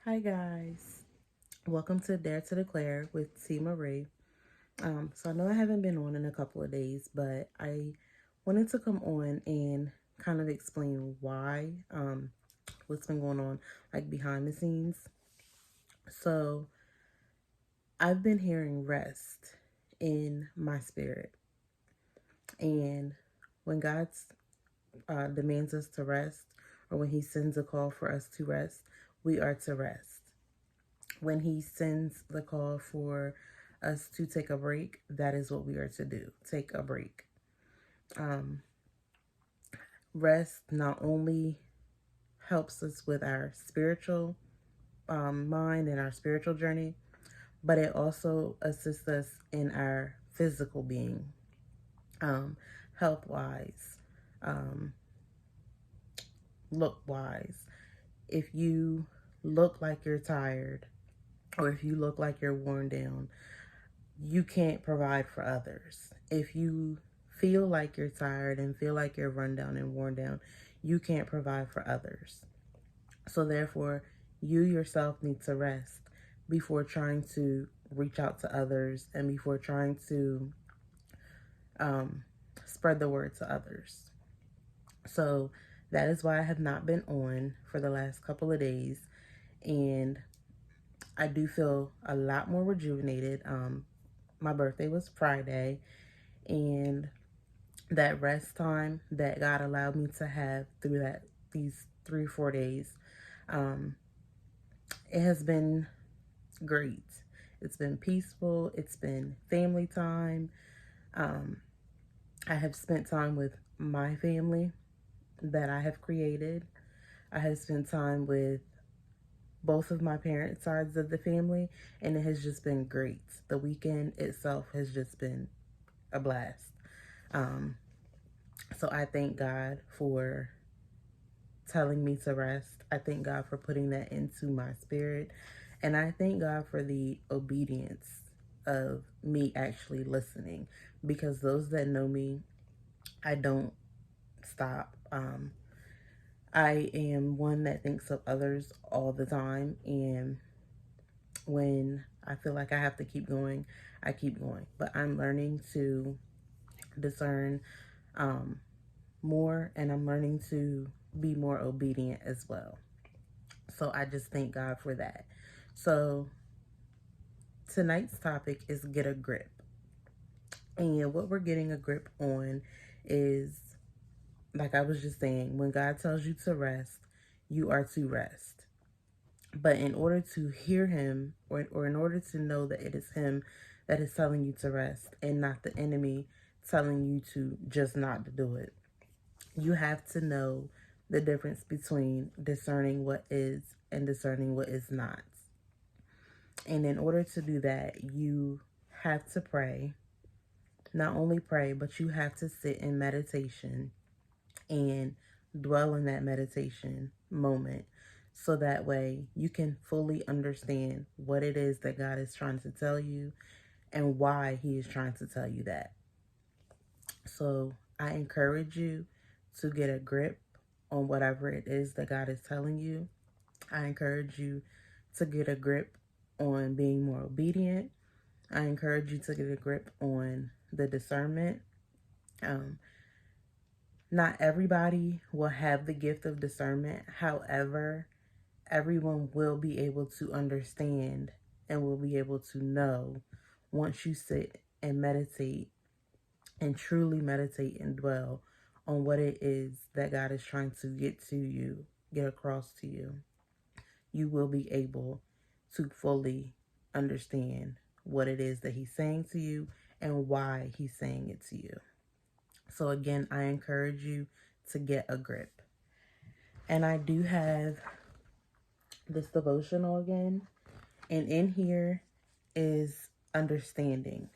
Hi guys, welcome to Dare to Declare with T Marie. So I know I haven't been on in a couple of days, but I wanted to come on and kind of explain why, what's been going on, like behind the scenes. So I've been hearing rest in my spirit, and when God demands us to rest, or when He sends a call for us to rest, we are to rest. When He sends the call for us to take a break, that is what we are to do. Take a break. Um, Rest not only helps us with our spiritual mind and our spiritual journey, but it also assists us in our physical being, health wise, um, look wise. If you look like you're tired, or if you look like you're worn down, you can't provide for others. If you feel like you're tired and feel like you're run down and worn down, you can't provide for others. So therefore, you yourself need to rest before trying to reach out to others and before trying to um, spread the word to others. So that is why I have not been on for the last couple of days, and I do feel a lot more rejuvenated. My birthday was Friday, and that rest time that God allowed me to have through these 3 or 4 days, um, it has been great. It's been peaceful. It's been family time. Um, I have spent time with my family that I have created. I have spent time with both of my parent sides of the family, and it has just been great. The weekend itself has just been a blast. Um, so I thank God for telling me to rest. I thank God for putting that into my spirit. And I thank God for the obedience of me actually listening, because those that know me, I don't stop. I am one that thinks of others all the time. And when I feel like I have to keep going, I keep going. But I'm learning to discern um, more, and I'm learning to be more obedient as well. So I just thank God for that. So tonight's topic is get a grip. And what we're getting a grip on is, like I was just saying, when God tells you to rest, you are to rest. But in order to hear Him, or in order to know that it is Him that is telling you to rest and not the enemy telling you to just not to do it, you have to know the difference between discerning what is and discerning what is not. And in order to do that, you have to pray. Not only pray, but you have to sit in meditation and dwell in that meditation moment, so that way you can fully understand what it is that God is trying to tell you and why He is trying to tell you that. So I encourage you to get a grip on whatever it is that God is telling you. I encourage you to get a grip on being more obedient. I encourage you to get a grip on the discernment. Um, Not everybody will have the gift of discernment. However, everyone will be able to understand and will be able to know once you sit and meditate and truly meditate and dwell on what it is that God is trying to get to you, get across to you. You will be able to fully understand what it is that He's saying to you and why He's saying it to you. So, again, I encourage you to get a grip. And I do have this devotional again, and in here is understanding.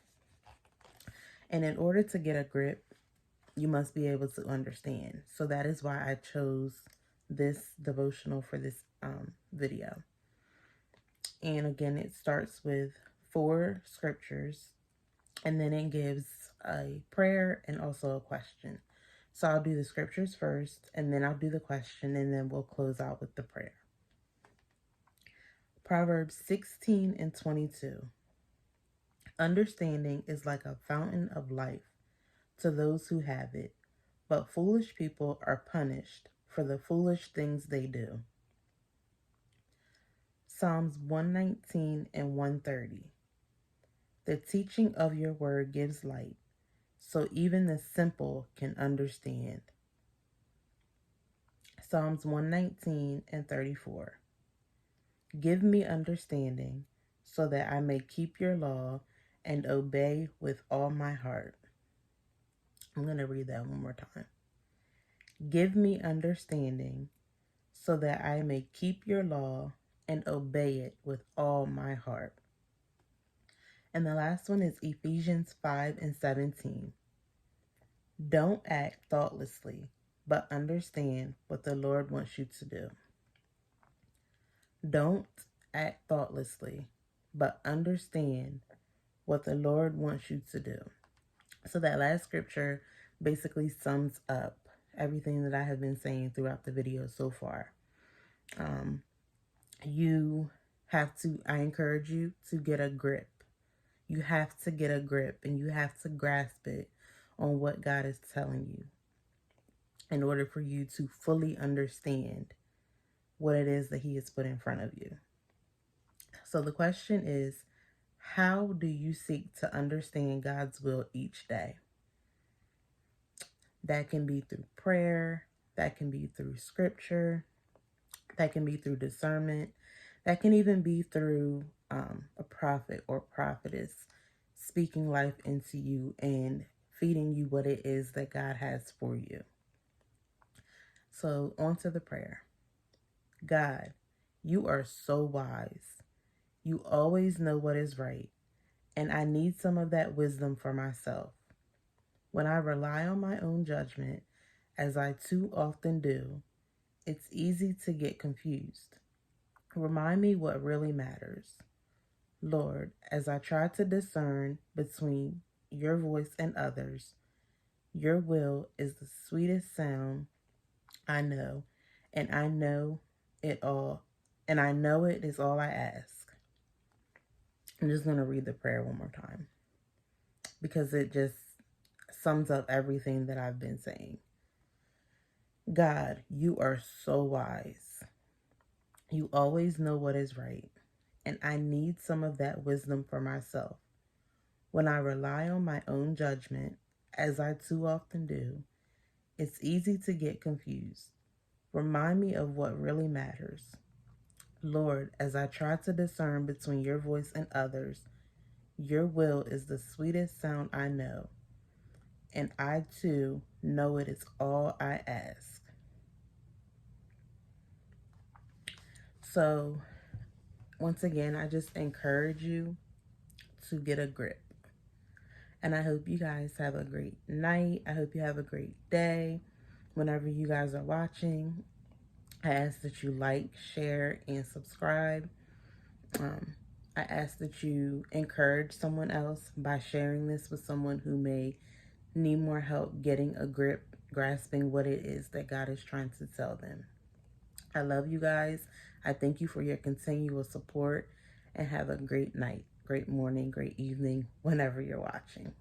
And in order to get a grip, you must be able to understand. So that is why I chose this devotional for this video. And again, it starts with 4 scriptures, and then it gives a prayer and also a question. So I'll do the scriptures first, and then I'll do the question, and then we'll close out with the prayer. Proverbs 16 and 22. Understanding is like a fountain of life to those who have it, but foolish people are punished for the foolish things they do. Psalms 119 and 130. The teaching of your word gives light, so even the simple can understand. Psalms 119 and 34. Give me understanding, so that I may keep your law and obey with all my heart. I'm going to read that one more time. Give me understanding, so that I may keep your law and obey it with all my heart. And the last one is Ephesians 5 and 17. Don't act thoughtlessly, but understand what the Lord wants you to do. Don't act thoughtlessly, but understand what the Lord wants you to do. So that last scripture basically sums up everything that I have been saying throughout the video so far. I encourage you to get a grip. You have to get a grip and you have to grasp it on what God is telling you in order for you to fully understand what it is that He has put in front of you. So the question is, how do you seek to understand God's will each day? That can be through prayer, that can be through scripture, that can be through discernment, that can even be through a prophet or prophetess speaking life into you and feeding you what it is that God has for you. So on to the prayer. God, you are so wise. You always know what is right, and I need some of that wisdom for myself. When I rely on my own judgment, as I too often do, it's easy to get confused. Remind me what really matters. Lord, as I try to discern between your voice and others, your will is the sweetest sound I know, and I know it is all I ask. I'm just going to read the prayer one more time because it just sums up everything that I've been saying. God, you are so wise. You always know what is right, and I need some of that wisdom for myself. When I rely on my own judgment, as I too often do, it's easy to get confused. Remind me of what really matters. Lord, as I try to discern between your voice and others, your will is the sweetest sound I know, and I too know it is all I ask. So, once again, I just encourage you to get a grip. And I hope you guys have a great night. I hope you have a great day whenever you guys are watching. I ask that you like, share, and subscribe. I ask that you encourage someone else by sharing this with someone who may need more help getting a grip, grasping what it is that God is trying to tell them. I love you guys. I thank you for your continual support, and have a great night, great morning, great evening, whenever you're watching.